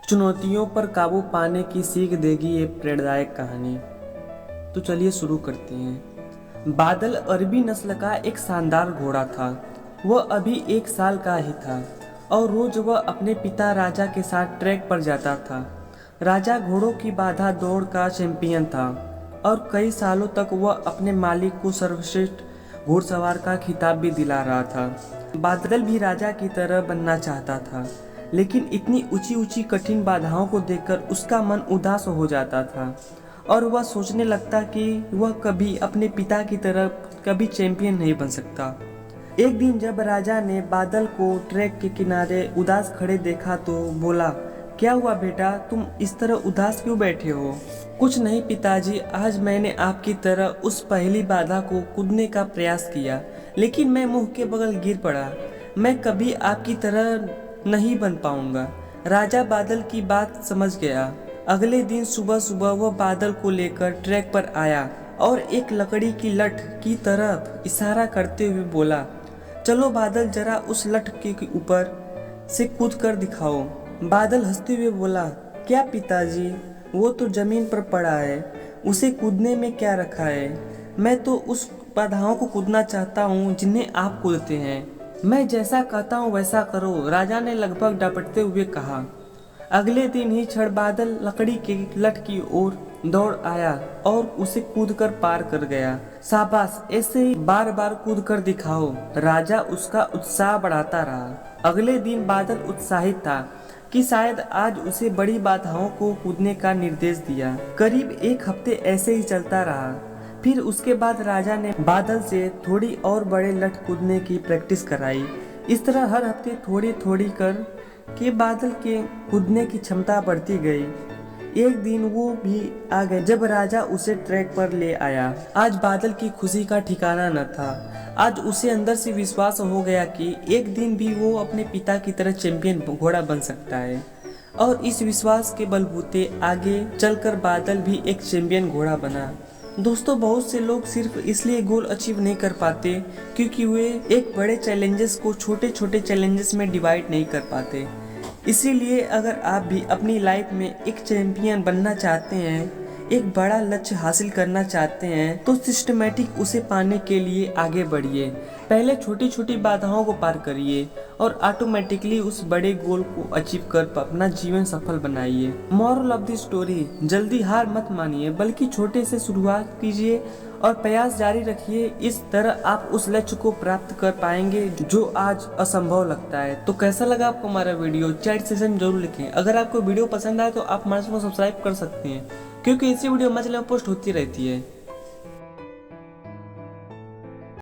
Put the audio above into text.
चुनौतियों पर काबू पाने की सीख देगी ये प्रेरणादायक कहानी। तो चलिए शुरू करते हैं। बादल अरबी नस्ल का एक शानदार घोड़ा था। वह अभी 1 साल का ही था और रोज वह अपने पिता राजा के साथ ट्रैक पर जाता था। राजा घोड़ों की बाधा दौड़ का चैंपियन था और कई सालों तक वह अपने मालिक को सर्वश्रेष्ठ घुड़सवार का खिताब भी दिला रहा था। बादल भी राजा की तरह बनना चाहता था, लेकिन इतनी ऊंची ऊंची कठिन बाधाओं को देखकर उसका मन उदास हो जाता था और वह सोचने लगता कि वह कभी अपने पिता की तरह कभी चैंपियन नहीं बन सकता। एक दिन जब राजा ने बादल को ट्रैक के किनारे उदास खड़े देखा तो बोला, क्या हुआ बेटा, तुम इस तरह उदास क्यों बैठे हो? कुछ नहीं पिताजी, आज मैंने आपकी तरह उस पहली बाधा को कूदने का प्रयास किया, लेकिन मैं मुंह के बगल गिर पड़ा। मैं कभी आपकी तरह नहीं बन पाऊंगा। राजा बादल की बात समझ गया। अगले दिन सुबह सुबह वह बादल को लेकर ट्रैक पर आया और एक लकड़ी की लठ की तरफ इशारा करते हुए बोला, चलो बादल, जरा उस लठ के ऊपर से कूद कर दिखाओ। बादल हंसते हुए बोला, क्या पिताजी, वो तो जमीन पर पड़ा है, उसे कूदने में क्या रखा है? मैं तो उस बाधाओं को कूदना चाहता हूँ जिन्हें आप कूदते हैं। मैं जैसा कहता हूँ वैसा करो, राजा ने लगभग डपटते हुए कहा। अगले दिन ही क्षण बादल लकड़ी के लठ की ओर दौड़ आया और उसे कूदकर पार कर गया। शाबाश, ऐसे ही बार बार कूद कर दिखाओ। राजा उसका उत्साह बढ़ाता रहा। अगले दिन बादल उत्साहित था कि शायद आज उसे बड़ी बाधाओं को कूदने का निर्देश दिया। करीब 1 हफ्ते ऐसे ही चलता रहा। फिर उसके बाद राजा ने बादल से थोड़ी और बड़े लठ कूदने की प्रैक्टिस कराई। इस तरह हर हफ्ते थोड़ी थोड़ी कर के बादल के कूदने की क्षमता बढ़ती गई। एक दिन वो भी आ गए जब राजा उसे ट्रैक पर ले आया। आज बादल की खुशी का ठिकाना न था। आज उसे अंदर से विश्वास हो गया कि एक दिन भी वो अपने पिता की तरह चैंपियन घोड़ा बन सकता है। और इस विश्वास के बलबूते आगे चलकर बादल भी एक चैंपियन घोड़ा बना। दोस्तों, बहुत से लोग सिर्फ इसलिए गोल अचीव नहीं कर पाते क्योंकि वे एक बड़े चैलेंजेस को छोटे छोटे चैलेंजेस में डिवाइड नहीं कर पाते। इसीलिए अगर आप भी अपनी लाइफ में एक चैंपियन बनना चाहते हैं, एक बड़ा लक्ष्य हासिल करना चाहते हैं, तो सिस्टमेटिक उसे पाने के लिए आगे बढ़िए। पहले छोटी छोटी बाधाओं को पार करिए और ऑटोमेटिकली उस बड़े गोल को अचीव कर अपना जीवन सफल बनाइए। मोरल ऑफ द स्टोरी, जल्दी हार मत मानिए, बल्कि छोटे से शुरुआत कीजिए और प्रयास जारी रखिए। इस तरह आप उस लक्ष्य को प्राप्त कर पाएंगे जो आज असंभव लगता है। तो कैसा लगा आपको हमारा वीडियो? चैट सेशन जरूर लिखें। अगर आपको वीडियो पसंद आए तो आप हमारे चैनल को सब्सक्राइब कर सकते हैं, क्योंकि इसी वीडियो हमारे चैनल में पोस्ट होती रहती है।